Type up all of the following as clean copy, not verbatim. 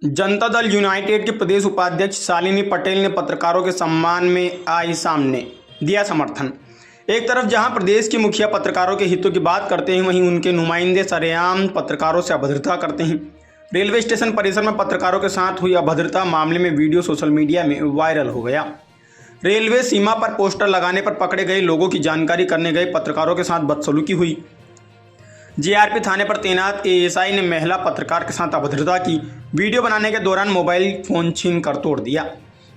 Janata Dal United के प्रदेश उपाध्यक्ष शालिनी पटेल ने पत्रकारों के सम्मान में आई सामने दिया समर्थन। एक तरफ जहां प्रदेश के मुखिया पत्रकारों के हितों की बात करते हैं, वहीं उनके नुमाइंदे सरेआम पत्रकारों से अभद्रता करते हैं। रेलवे स्टेशन परिसर में पत्रकारों के साथ हुई अभद्रता मामले में वीडियो सोशल मीडिया में वायरल हो गया। रेलवे सीमा पर पोस्टर लगाने पर पकड़े गए लोगों की जानकारी करने गए पत्रकारों के साथ बदसलूकी हुई। जीआरपी थाने पर तैनात एएसआई ने महिला पत्रकार के साथ अभद्रता की। वीडियो बनाने के दौरान मोबाइल फोन छीन कर तोड़ दिया।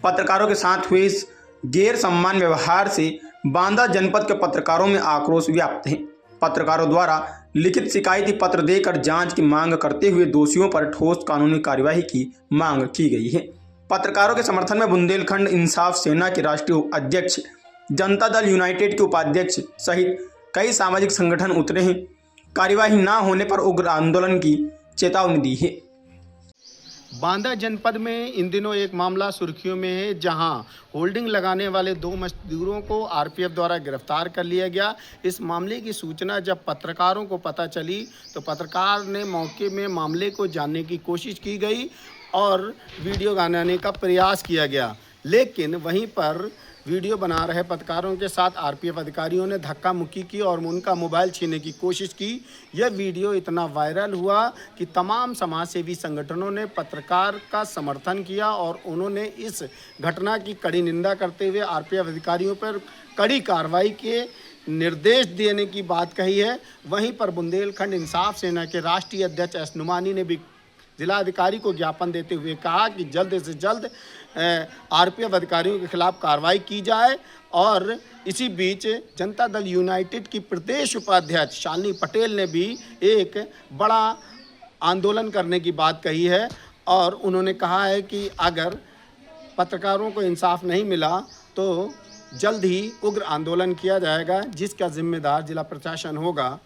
पत्रकारों के साथ हुए इस गैर सम्मान व्यवहार से बांदा जनपद के पत्रकारों में आक्रोश व्याप्त है। पत्रकारों द्वारा लिखित शिकायती पत्र देकर जांच की मांग करते हुए दोषियों पर ठोस कानूनी कार्यवाही की मांग की गई है। पत्रकारों के समर्थन में बुंदेलखंड इंसाफ सेना के राष्ट्रीय अध्यक्ष, जनता दल यूनाइटेड के उपाध्यक्ष सहित कई सामाजिक संगठन उतरे हैं। कार्यवाही न होने पर उग्र आंदोलन की चेतावनी दी है। बांदा जनपद में इन दिनों एक मामला सुर्खियों में है, जहां होल्डिंग लगाने वाले 2 मजदूरों को आरपीएफ द्वारा गिरफ्तार कर लिया गया। इस मामले की सूचना जब पत्रकारों को पता चली तो पत्रकार ने मौके में मामले को जानने की कोशिश की गई और वीडियो बनाने का प्रयास किया गया, लेकिन वहीं पर वीडियो बना रहे पत्रकारों के साथ आरपीएफ अधिकारियों ने धक्का मुक्की की और उनका मोबाइल छीनने की कोशिश की। यह वीडियो इतना वायरल हुआ कि तमाम समाजसेवी संगठनों ने पत्रकार का समर्थन किया और उन्होंने इस घटना की कड़ी निंदा करते हुए आरपीएफ अधिकारियों पर कड़ी कार्रवाई के निर्देश देने की बात कही है। वहीं पर बुंदेलखंड इंसाफ सेना के राष्ट्रीय अध्यक्ष एस नुमानी ने भी जिलाधिकारी को ज्ञापन देते हुए कहा कि जल्द से जल्द आरपीएफ अधिकारियों के खिलाफ कार्रवाई की जाए। और इसी बीच जनता दल यूनाइटेड की प्रदेश उपाध्यक्ष शालिनी पटेल ने भी एक बड़ा आंदोलन करने की बात कही है और उन्होंने कहा है कि अगर पत्रकारों को इंसाफ नहीं मिला तो जल्द ही उग्र आंदोलन किया जाएगा, जिसका जिम्मेदार जिला प्रशासन होगा।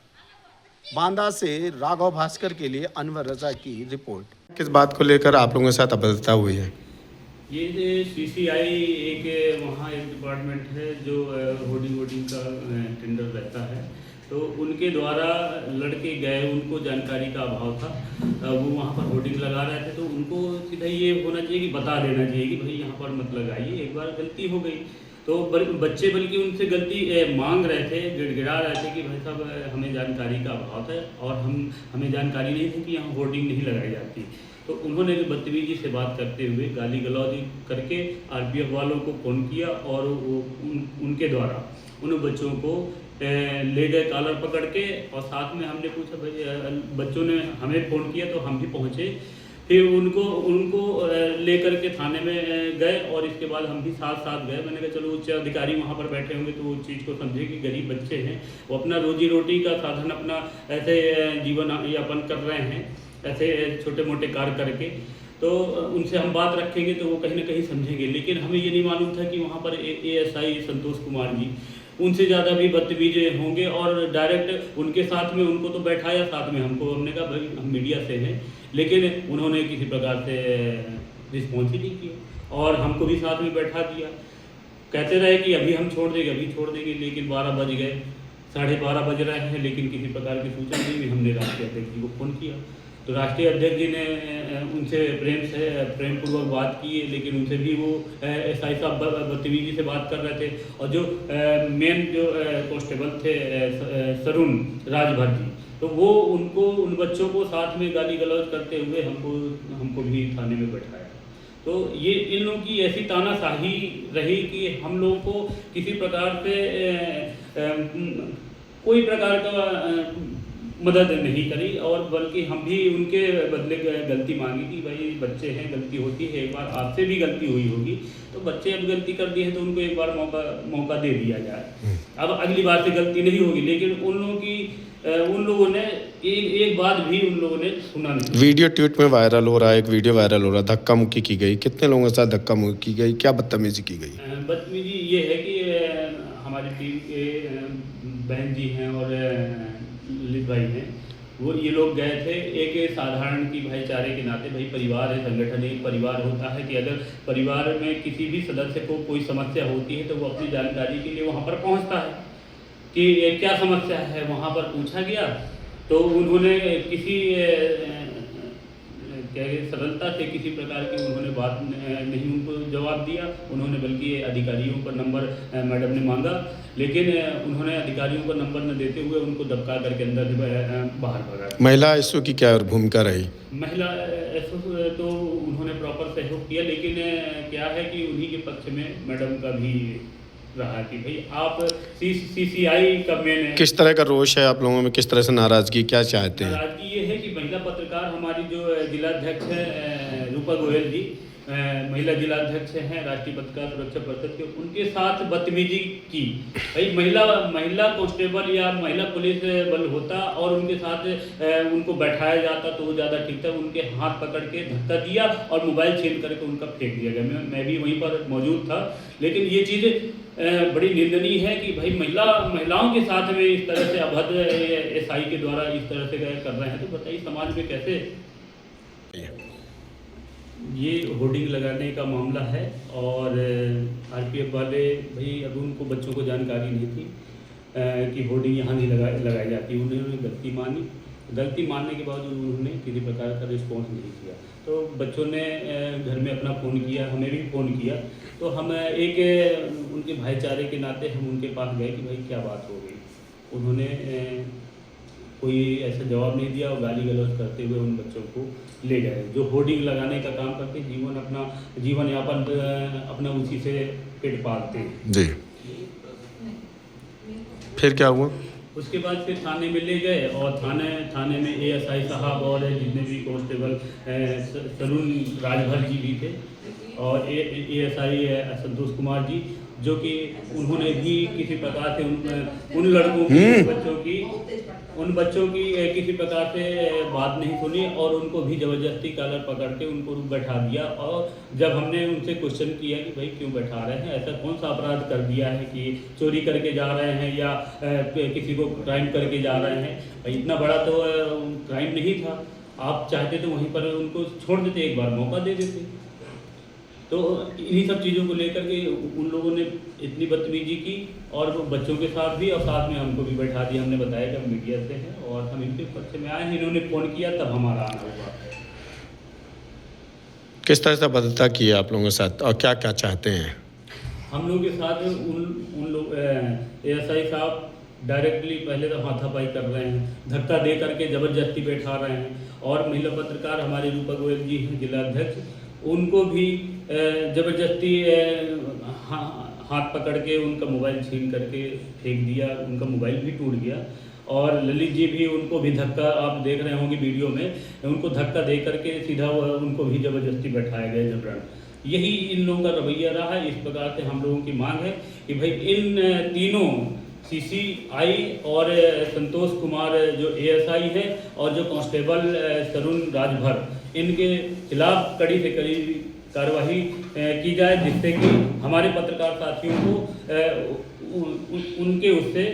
बांदा से राघव भास्कर के लिए अनवर रजा की रिपोर्ट। किस बात को लेकर आप लोगों के साथ अभद्रता हुई है? ये सीसीआई एक वहाँ एक डिपार्टमेंट है जो होर्डिंग का टेंडर रहता है, तो उनके द्वारा लड़के गए, उनको जानकारी का अभाव था। वो वहाँ पर होर्डिंग लगा रहे थे, तो उनको सीधा ये होना चाहिए कि बता देना चाहिए कि भाई यहाँ पर मत लगाइए, एक बार गलती हो गई। तो बच्चे बल्कि उनसे गलती मांग रहे थे, गिड़गिड़ा रहे थे कि भाई साहब हमें जानकारी का अभाव है और हमें जानकारी नहीं थी कि यहाँ होर्डिंग नहीं लगाई जाती। तो उन्होंने भी बदतमीजी से बात करते हुए गाली गलौज करके आरपीएफ वालों को फ़ोन किया और उनके द्वारा उन बच्चों को ले गए कॉलर पकड़ के, और साथ में हमने पूछा, भाई बच्चों ने हमें फ़ोन किया तो हम भी पहुँचे। फिर उनको लेकर के थाने में गए और इसके बाद हम भी साथ गए। मैंने कहा चलो उच्च अधिकारी वहाँ पर बैठे होंगे तो उस चीज़ को समझे कि गरीब बच्चे हैं, वो अपना रोजी रोटी का साधन अपना ऐसे जीवन यापन कर रहे हैं, ऐसे छोटे मोटे कार्य करके। तो उनसे हम बात रखेंगे तो वो कहीं ना कहीं समझेंगे। लेकिन हमें ये नहीं मालूम था कि वहाँ पर एएसआई संतोष कुमार जी उनसे ज़्यादा भी बदतमीज होंगे और डायरेक्ट उनके साथ में उनको तो बैठाया साथ में हमको। हमने कहा भाई हम मीडिया से हैं, लेकिन उन्होंने किसी प्रकार से रिस्पॉन्स ही नहीं किया और हमको भी साथ में बैठा दिया। कहते रहे कि अभी हम छोड़ देंगे, लेकिन 12 बज गए, 12:30 बज रहे हैं, लेकिन किसी प्रकार की सूचना नहीं हुई। हमने राष्ट्रीय अध्यक्ष जी को फ़ोन किया तो राष्ट्रीय अध्यक्ष जी ने उनसे प्रेमपूर्वक बात की, लेकिन उनसे भी वो एसआई साहब बदतमीजी से बात कर रहे थे। और जो मेन जो कांस्टेबल थे सरुण राजभर जी, तो वो उन बच्चों को साथ में गाली गलौज करते हुए हमको भी थाने में बैठाया। तो ये इन लोगों की ऐसी तानाशाही रही कि हम लोगों को किसी प्रकार से कोई प्रकार का मदद नहीं करी, और बल्कि हम भी उनके बदले गलती मांगी कि भाई बच्चे हैं, गलती होती है, एक बार आपसे भी गलती हुई होगी, तो बच्चे अब गलती कर दी है तो उनको एक बार मौका दे दिया जाए। अब अगली बार से गलती नहीं होगी। लेकिन उन लोगों ने एक बात भी उन लोगों ने सुना नहीं। वीडियो ट्वीट में वायरल हो रहा है, एक वीडियो वायरल हो रहा है, धक्का मुक्की की गई। कितने लोगों के साथ धक्का मुक्की की गई, क्या बदतमीजी की गई? बदतमीजी ये है कि हमारी टीम के बहन जी हैं और ललित भाई हैं, वो ये लोग गए थे एक साधारण की भाईचारे के नाते। भाई परिवार है, संगठन एक परिवार होता है कि अगर परिवार में किसी भी सदस्य को कोई समस्या होती है तो वो अपनी जानकारी के लिए वहाँ पर पहुँचता है कि क्या समस्या है। वहाँ पर पूछा गया तो उन्होंने क्या सरलता से किसी प्रकार की उन्होंने बात नहीं उनको जवाब दिया उन्होंने, बल्कि अधिकारियों का नंबर मैडम ने मांगा, लेकिन उन्होंने अधिकारियों का नंबर न देते हुए उनको दबका करके अंदर से बाहर भगा। महिला एसओ की क्या भूमिका रही? महिला एसओ तो उन्होंने प्रॉपर सहयोग किया, लेकिन क्या है कि उन्हीं के पक्ष में मैडम का भी रहा कि भाई आप सीसीआई का मेन किस तरह का रोष है आप लोगों में, किस तरह से नाराजगी, क्या चाहते हैं? नाराजगी ये है कि महिला पत्रकार हमारी जो जिलाध्यक्ष है रूपा गोयल जी, महिला जिलाध्यक्ष हैं राष्ट्रीय पत्रकार सुरक्षा परिषद के, उनके साथ बदतमीजी की। भाई महिला कांस्टेबल या महिला पुलिस बल होता और उनके साथ उनको बैठाया जाता तो वो ज़्यादा ठीक था। उनके हाथ पकड़ के धक्का दिया और मोबाइल छीन करके उनका फेंक दिया गया। मैं भी वहीं पर मौजूद था, लेकिन ये चीज़ बड़ी निंदनीय है कि भाई महिलाओं के साथ में इस तरह से अभद्र एसआई के द्वारा इस तरह से कर रहे हैं, तो बताइए समाज में कैसे। ये होर्डिंग लगाने का मामला है और आरपीएफ वाले भाई अभी उनको बच्चों को जानकारी नहीं थी कि होर्डिंग यहाँ नहीं लगाई जाती। उन्होंने गलती मानने के बाद उन्होंने किसी प्रकार का रिस्पॉन्स नहीं किया, तो बच्चों ने घर में अपना फ़ोन किया, हमें भी फ़ोन किया, तो हम एक उनके भाईचारे के नाते हम उनके पास गए कि भाई क्या बात हो गई। उन्होंने कोई ऐसा जवाब नहीं दिया और गाली गलौज करते हुए उन बच्चों को ले गए जो होर्डिंग लगाने का काम करते, जीवन यापन अपना उसी से पेट पालते हैं जी। फिर क्या हुआ? उसके बाद फिर थाने में ले गए और थाने में एएसआई साहब और जितने भी कांस्टेबल तरुण राजभर जी भी थे और एएसआई संतोष कुमार जी, जो कि उन्होंने भी किसी प्रकार से उन लड़कों की उन बच्चों की किसी प्रकार से बात नहीं सुनी और उनको भी ज़बरदस्ती कॉलर पकड़ के उनको बैठा दिया। और जब हमने उनसे क्वेश्चन किया कि भाई क्यों बैठा रहे हैं, ऐसा कौन सा अपराध कर दिया है कि चोरी करके जा रहे हैं या किसी को क्राइम करके जा रहे हैं, भाई इतना बड़ा तो क्राइम नहीं था। आप चाहते तो वहीं पर उनको छोड़ देते, एक बार मौका दे देते। तो इन्हीं सब चीज़ों को लेकर के उन लोगों ने इतनी बदतमीजी की और वो बच्चों के साथ भी और साथ में हमको भी बैठा दिया। हमने बताया कि हम मीडिया से हैं और हम इनके पक्ष में आए हैं, इन्होंने फ़ोन किया तब हमारा आना हुआ। किस तरह से भद्रता की है आप लोगों के साथ और क्या क्या चाहते हैं? हम लोगों के साथ उन लोग एएसआई साहब डायरेक्टली पहले तो हाथापाई कर रहे हैं, धक्का दे करके ज़बरदस्ती बैठा रहे हैं और महिला पत्रकार हमारी रूपा गोयल जी हैं जिलाध्यक्ष, उनको भी ज़बरदस्ती हाथ पकड़ के उनका मोबाइल छीन करके फेंक दिया, उनका मोबाइल भी टूट गया। और ललित जी भी, उनको भी धक्का, आप देख रहे होंगे वीडियो में, उनको धक्का दे करके सीधा उनको भी ज़बरदस्ती बैठाया गया जबरन। यही इन लोगों का रवैया रहा है। इस प्रकार से हम लोगों की मांग है कि भाई इन तीनों सीसीआई और संतोष कुमार जो एएसआई है और जो कांस्टेबल तरुण राजभर, इनके खिलाफ कड़ी से कड़ी कार्रवाई की जाए, जिससे कि हमारे पत्रकार साथियों को उनके उससे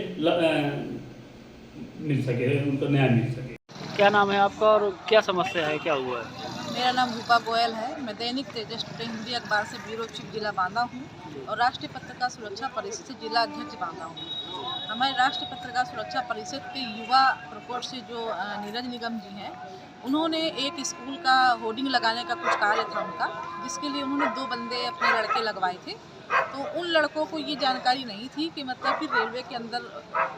मिल सके, उनको न्याय मिल सके। क्या नाम है आपका और क्या समस्या है, क्या हुआ है? मेरा नाम रूपा गोयल है। मैं दैनिक तेजस टुडे हिंदी अखबार से ब्यूरो चीफ जिला बांदा हूँ और राष्ट्रीय पत्रकार सुरक्षा परिषद से जिला अध्यक्ष बांदा हूँ। हमारे राष्ट्रीय पत्रकार सुरक्षा परिषद के युवा प्रकोष्ठ से जो नीरज निगम जी हैं, उन्होंने एक स्कूल का होर्डिंग लगाने का कुछ कार्य था उनका, जिसके लिए उन्होंने 2 बंदे अपने लड़के लगवाए थे। तो उन लड़कों को ये जानकारी नहीं थी कि मतलब फिर रेलवे के अंदर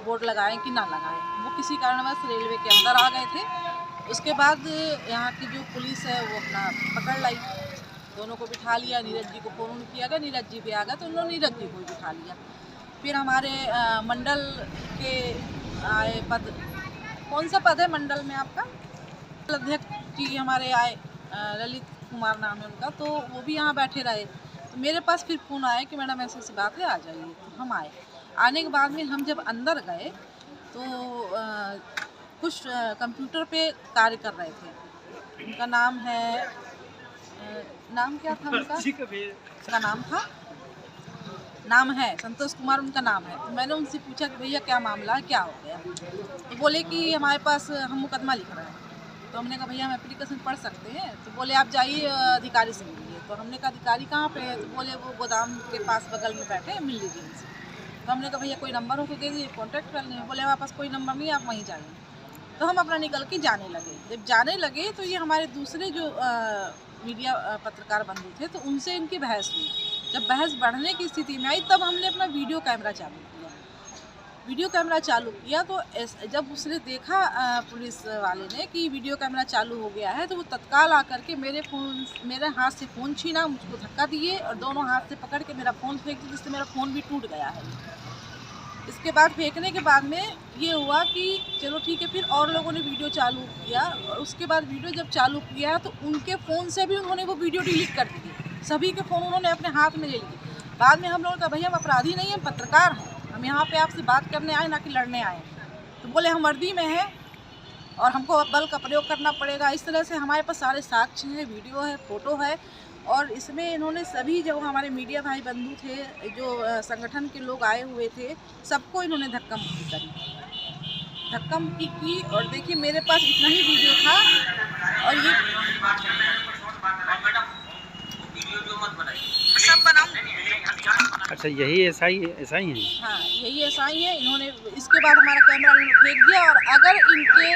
बोर्ड लगाएं कि ना लगाएं। वो किसी कारणवश रेलवे के अंदर आ गए थे। उसके बाद यहाँ की जो पुलिस है वो अपना पकड़ लाई, दोनों को बिठा लिया। नीरज जी को फ़ोन किया गया, नीरज जी भी आ गए तो उन्होंने नीरज जी को भी बिठा लिया। फिर हमारे मंडल के आए पद, कौन सा पद है मंडल में आपका? अध्यक्ष जी हमारे आए, ललित कुमार नाम है उनका, तो वो भी यहाँ बैठे रहे। तो मेरे पास फिर फ़ोन आया कि मैडम ऐसी बात है, आ जाइए। तो हम आए। आने के बाद में हम जब अंदर गए तो कुछ कंप्यूटर पे कार्य कर रहे थे। उनका नाम है, नाम क्या था उनका नाम है संतोष कुमार, उनका नाम है। तो मैंने उनसे पूछा कि भैया क्या मामला है, क्या हो गया? तो बोले कि हमारे पास हम मुकदमा लिख रहे हैं। तो हमने कहा भैया हम एप्लीकेशन पढ़ सकते हैं? तो बोले आप जाइए अधिकारी से मिलिए। तो हमने कहा अधिकारी कहाँ पे है? तो बोले वो गोदाम के पास बगल में बैठे हैं, मिल लीजिए उनसे। तो हमने कहा भैया कोई नंबर हो तो दे दीजिए, कॉन्टैक्ट कर लें। बोले हमारे पास कोई नंबर नहीं, आप वहीं जाइए। तो हम अपना निकल के जाने लगे। जब जाने लगे तो ये हमारे दूसरे जो मीडिया पत्रकार बंधु थे, तो उनसे इनकी बहस हुई। जब बहस बढ़ने की स्थिति में आई तब हमने अपना वीडियो कैमरा चालू किया। वीडियो कैमरा चालू किया तो जब उसने देखा पुलिस वाले ने कि वीडियो कैमरा चालू हो गया है, तो वो तत्काल आकर के मेरे हाथ से फ़ोन छीना, मुझको धक्का दिए और दोनों हाथ से पकड़ के मेरा फ़ोन फेंक दिया, जिससे मेरा फ़ोन भी टूट गया है। इसके बाद फेंकने के बाद में ये हुआ कि चलो ठीक है, फिर और लोगों ने वीडियो चालू किया और उसके बाद वीडियो जब चालू किया तो उनके फ़ोन से भी उन्होंने वो वीडियो डिलीट कर दी। सभी के फ़ोन उन्होंने अपने हाथ में ले लिए। बाद में हम लोगों का भैया हम अपराधी नहीं, हम पत्रकार हैं, हम यहाँ पे आपसे बात करने आए ना कि लड़ने आए। तो बोले हम वर्दी में हैं और हमको बल का प्रयोग करना पड़ेगा। इस तरह से हमारे पास सारे साक्ष्य हैं, वीडियो है, फ़ोटो है। और इसमें इन्होंने सभी जो हमारे मीडिया भाई बंधु थे, जो संगठन के लोग आए हुए थे, सबको इन्होंने धक्का मुक्की की। और देखिए मेरे पास इतना ही वीडियो था और ये सब बनाऊं। अच्छा, यही ऐसा ही है? हाँ, यही ऐसा ही है। इन्होंने इसके बाद हमारा कैमरा फेंक दिया। और अगर इनके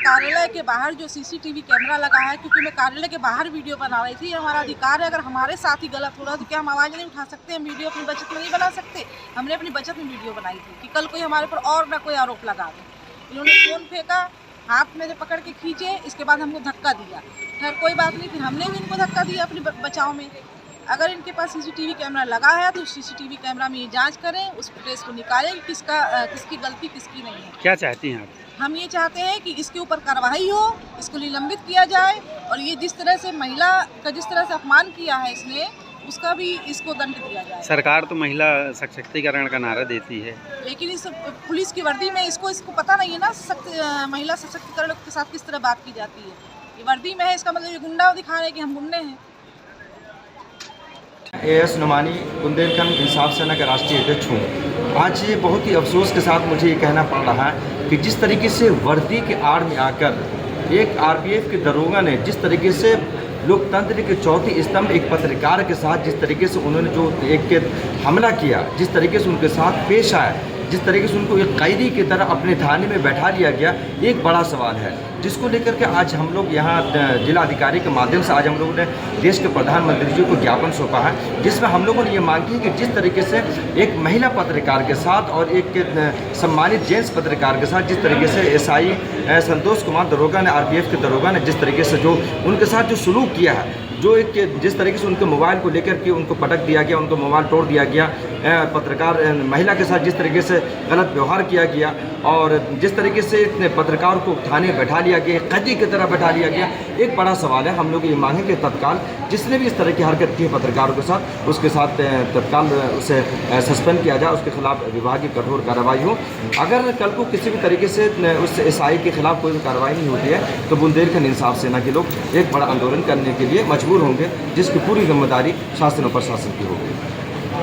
कार्यालय के बाहर जो सीसीटीवी कैमरा लगा है, क्योंकि मैं कार्यालय के बाहर वीडियो बना रही थी, हमारा अधिकार है। अगर हमारे साथ ही गलत हो रहा है तो क्या हम आवाज़ नहीं उठा सकते? हम वीडियो अपनी बचत में नहीं बना सकते? हमने अपनी बचत में वीडियो बनाई थी कि कल कोई हमारे ऊपर और ना कोई आरोप लगा दे। इन्होंने फ़ोन फेंका, हाथ में से पकड़ के खींचे, इसके बाद हमको धक्का दिया। खैर कोई बात नहीं, फिर हमने भी इनको धक्का दिया अपने बचाव में। अगर इनके पास सीसीटीवी कैमरा लगा है तो सीसीटीवी कैमरा में ये जांच करें, उस फुटेज को निकालें कि किसकी गलती किसकी नहीं है। क्या चाहती हैं आप? हम ये चाहते हैं कि इसके ऊपर कार्रवाई हो, इसको निलंबित किया जाए और ये जिस तरह से महिला का जिस तरह से अपमान किया है इसने, उसका भी इसको दंड दिया जाए। सरकार तो महिला सशक्तिकरण का नारा देती है, लेकिन इस पुलिस की वर्दी में इसको पता नहीं है ना महिला सशक्तिकरण के साथ किस तरह बात की जाती है। ये वर्दी में है, इसका मतलब ये गुंडा दिखा रहे हैं कि हम गुंडे हैं। AS नुमानी बुंदेलखंड इंसाफ सेना का राष्ट्रीय अध्यक्ष हूँ। आज ये बहुत ही अफसोस के साथ मुझे ये कहना पड़ रहा है कि जिस तरीके से वर्दी के आड़ में आकर एक RPF के दरोगा ने जिस तरीके से लोकतंत्र के चौथी स्तंभ एक पत्रकार के साथ जिस तरीके से उन्होंने जो एक हमला किया, जिस तरीके से उनके साथ पेश आया, जिस तरीके से उनको एक कैदी की तरह अपने थाने में बैठा लिया गया, एक बड़ा सवाल है जिसको लेकर के आज हम लोग यहाँ जिला अधिकारी के माध्यम से आज हम लोगों ने देश के प्रधानमंत्री जी को ज्ञापन सौंपा है, जिसमें हम लोगों ने ये मांग की कि जिस तरीके से एक महिला पत्रकार के साथ और एक सम्मानित जेंट्स पत्रकार के साथ जिस तरीके से SI संतोष कुमार दरोगा ने RPF के दरोगा ने जिस तरीके से जो उनके साथ जो सलूक किया है, जो एक जिस तरीके से उनके मोबाइल को लेकर के उनको पटक दिया गया, उनको मोबाइल तोड़ दिया गया, पत्रकार महिला के साथ जिस तरीके से गलत व्यवहार किया गया और जिस तरीके से पत्रकार को थाने बैठा लिया गया, कैदी की तरह बैठा लिया गया, एक बड़ा सवाल है। हम लोग ये मांगें कि तत्काल जिसने भी इस तरह की हरकत की है पत्रकारों के साथ, उसके साथ तत्काल उसे सस्पेंड किया जाए, उसके खिलाफ विभागीय कठोर कार्रवाई हो। अगर कल को किसी भी तरीके से उस SI के खिलाफ कोई भी कार्रवाई नहीं होती है तो बुंदेलखंड इंसाफ सेना के लोग एक बड़ा आंदोलन करने के लिए मजबूर होंगे, जिसकी पूरी जिम्मेदारी शासन और प्रशासन की होगी।